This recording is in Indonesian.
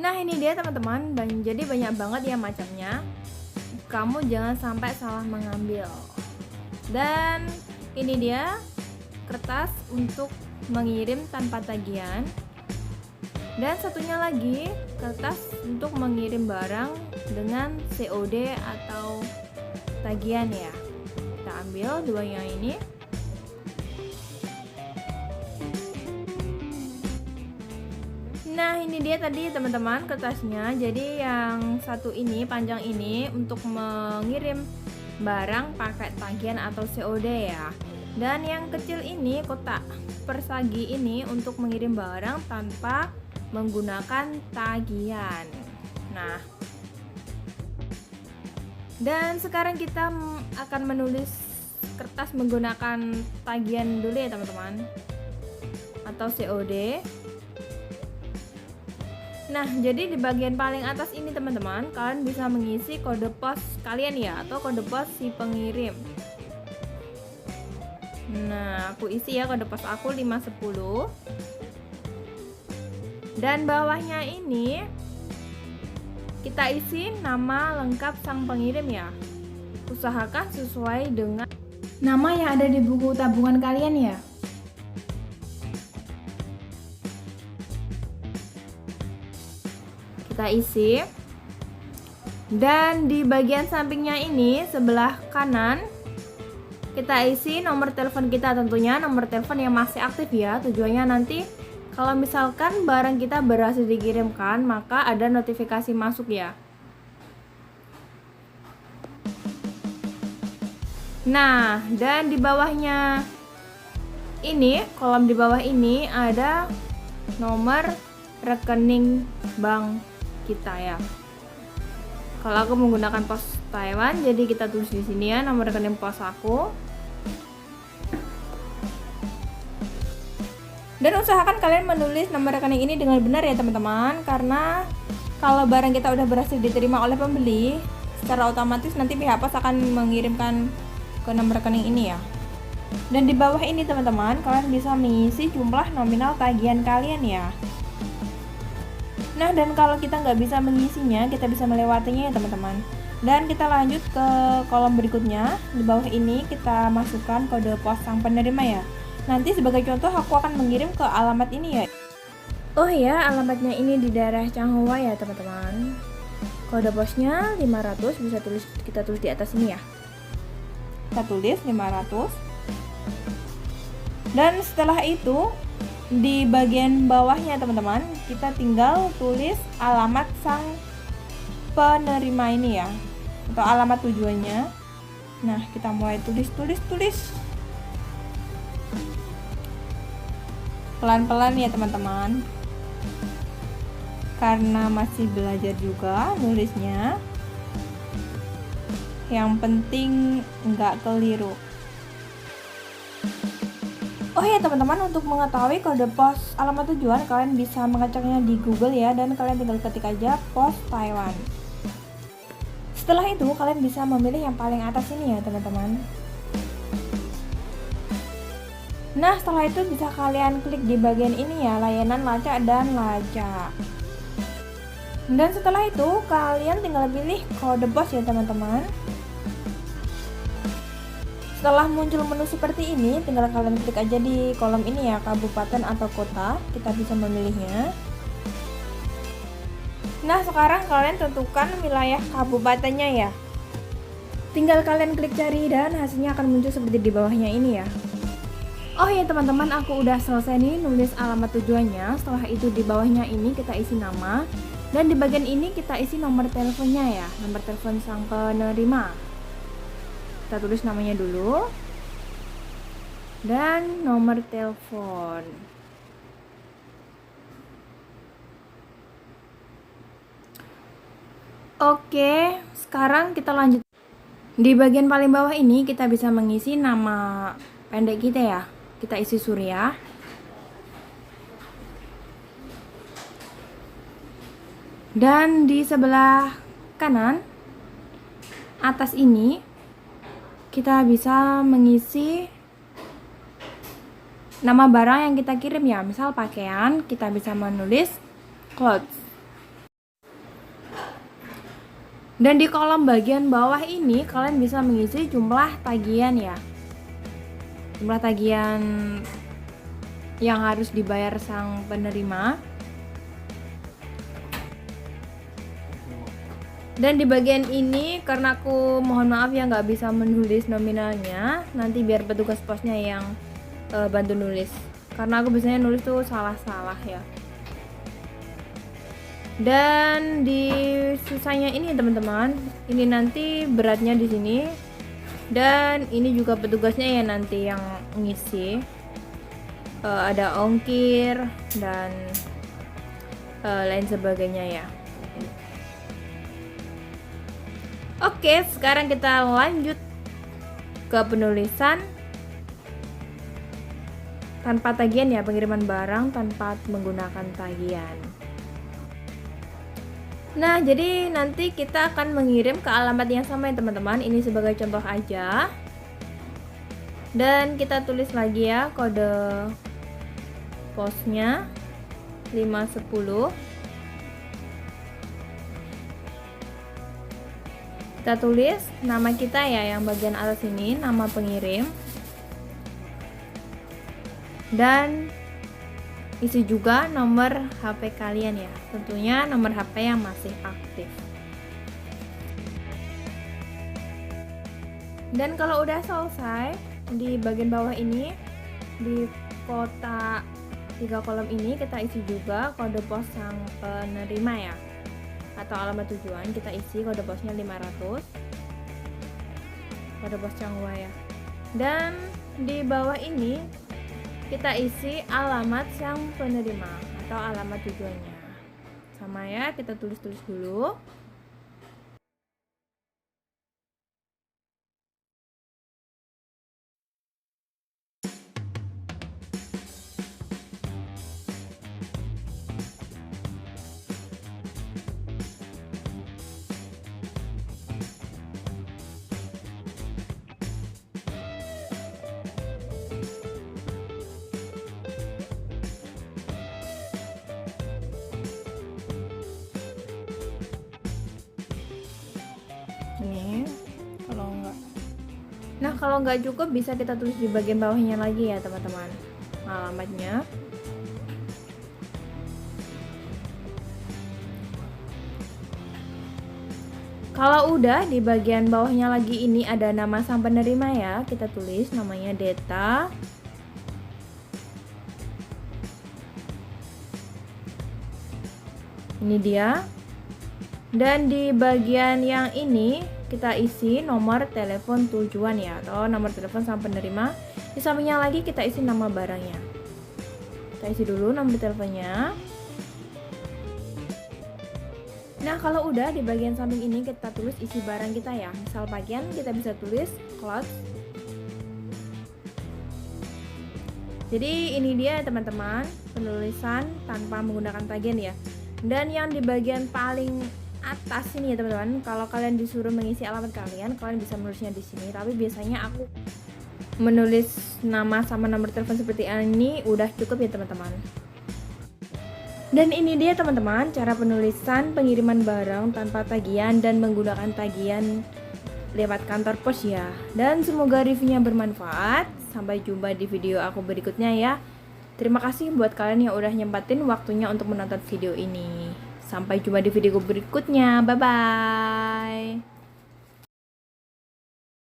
Nah ini dia teman-teman, dan jadi banyak banget ya macamnya. Kamu jangan sampai salah mengambil. Dan ini dia kertas untuk mengirim tanpa tagihan. Dan satunya lagi kertas untuk mengirim barang dengan COD atau tagihan ya. Kita ambil duanya ini. Nah ini dia tadi teman-teman kertasnya. Jadi yang satu ini panjang ini untuk mengirim barang pakai tagihan atau COD ya. Dan yang kecil ini kotak persagi ini untuk mengirim barang tanpa menggunakan tagihan. Nah, dan sekarang kita akan menulis kertas menggunakan tagihan dulu ya teman-teman, atau COD. Nah, jadi di bagian paling atas ini teman-teman, kalian bisa mengisi kode pos kalian ya, atau kode pos si pengirim. Nah, aku isi ya kode pos aku 510. Dan bawahnya ini kita isi nama lengkap sang pengirim ya. Usahakan sesuai dengan nama yang ada di buku tabungan kalian ya. Kita isi. Dan di bagian sampingnya ini sebelah kanan kita isi nomor telepon kita, tentunya nomor telepon yang masih aktif ya. Tujuannya nanti kalau misalkan barang kita berhasil dikirimkan, maka ada notifikasi masuk ya. Nah, dan di bawahnya ini, kolom di bawah ini ada nomor rekening bank kita ya. Kalau aku menggunakan pos Taiwan, jadi kita tulis di sini ya nomor rekening pos aku. Dan usahakan kalian menulis nomor rekening ini dengan benar ya teman-teman, karena kalau barang kita udah berhasil diterima oleh pembeli, secara otomatis nanti pihak pos akan mengirimkan ke nomor rekening ini ya. Dan di bawah ini teman-teman, kalian bisa mengisi jumlah nominal tagihan kalian ya. Nah, dan kalau kita nggak bisa mengisinya, kita bisa melewatinya ya teman-teman. Dan kita lanjut ke kolom berikutnya. Di bawah ini kita masukkan kode pos sang penerima ya. Nanti sebagai contoh aku akan mengirim ke alamat ini ya. Oh ya, alamatnya ini di daerah Changhua ya teman-teman. Kode posnya 500, kita tulis di atas ini ya. Kita tulis 500. Dan setelah itu di bagian bawahnya teman-teman, kita tinggal tulis alamat sang penerima ini ya, atau alamat tujuannya. Nah, kita mulai tulis. Pelan-pelan ya teman-teman, karena masih belajar juga nulisnya. Yang penting nggak keliru. Oh ya teman-teman, untuk mengetahui kode pos alamat tujuan, kalian bisa mengeceknya di Google ya, dan kalian tinggal ketik aja pos Taiwan. Setelah itu kalian bisa memilih yang paling atas ini ya teman-teman. Nah, setelah itu bisa kalian klik di bagian ini ya, layanan lacak dan lacak. Dan setelah itu kalian tinggal pilih kode pos ya teman-teman. Setelah muncul menu seperti ini, tinggal kalian klik aja di kolom ini ya, kabupaten atau kota, kita bisa memilihnya. Nah, sekarang kalian tentukan wilayah kabupatennya ya. Tinggal kalian klik cari dan hasilnya akan muncul seperti di bawahnya ini ya. Oh ya teman-teman, aku udah selesai nih nulis alamat tujuannya. Setelah itu di bawahnya ini kita isi nama, dan di bagian ini kita isi nomor teleponnya ya, nomor telepon sang penerima. Kita tulis namanya dulu dan nomor telepon. Oke, sekarang kita lanjut. Di bagian paling bawah ini kita bisa mengisi nama pendek kita ya. Kita isi Surya. Dan di sebelah kanan atas ini kita bisa mengisi nama barang yang kita kirim ya. Misal pakaian, kita bisa menulis clothes. Dan di kolom bagian bawah ini kalian bisa mengisi jumlah tagihan ya. Jumlah tagihan yang harus dibayar sang penerima. Dan di bagian ini karena aku mohon maaf ya nggak bisa menulis nominalnya, nanti biar petugas posnya yang bantu nulis. Karena aku biasanya nulis tuh salah-salah ya. Dan di sisanya ini teman-teman, ini nanti beratnya di sini. Dan ini juga petugasnya ya nanti yang ngisi. Ada ongkir dan lain sebagainya ya. Oke, sekarang kita lanjut ke penulisan tanpa tagihan ya, pengiriman barang tanpa menggunakan tagihan. Nah, jadi nanti kita akan mengirim ke alamat yang sama ya teman-teman. Ini sebagai contoh aja. Dan kita tulis lagi ya kode posnya 510. Kita tulis nama kita ya, yang bagian atas ini nama pengirim. Dan isi juga nomor HP kalian ya, tentunya nomor HP yang masih aktif. Dan kalau udah selesai, di bagian bawah ini di kotak 3 kolom ini kita isi juga kode pos sang penerima ya, atau alamat tujuan. Kita isi kode posnya 500, kode pos Changhua ya. Dan di bawah ini kita isi alamat sang penerima atau alamat tujuannya. Sama ya, kita tulis-tulis dulu. Nih, kalau nggak cukup bisa kita tulis di bagian bawahnya lagi ya teman-teman, alamatnya. Kalau udah di bagian bawahnya lagi ini ada nama sang penerima ya, kita tulis namanya Deta. Ini dia. Dan di bagian yang ini kita isi nomor telepon tujuan ya, atau nomor telepon sang penerima. Di sampingnya lagi kita isi nama barangnya. Kita isi dulu nomor teleponnya. Nah, kalau udah di bagian samping ini kita tulis isi barang kita ya. Misal bagian kita bisa tulis clothes. Jadi ini dia teman-teman, penulisan tanpa menggunakan tagihan ya. Dan yang di bagian paling atas ini ya teman-teman, kalau kalian disuruh mengisi alamat kalian bisa menulisnya di sini. Tapi biasanya aku menulis nama sama nomor telepon seperti ini udah cukup ya teman-teman. Dan ini dia teman-teman cara penulisan pengiriman barang tanpa tagihan dan menggunakan tagihan lewat kantor pos ya. Dan semoga reviewnya bermanfaat. Sampai jumpa di video aku berikutnya ya. Terima kasih buat kalian yang udah nyempatin waktunya untuk menonton video ini. Sampai jumpa di video berikutnya. Bye bye.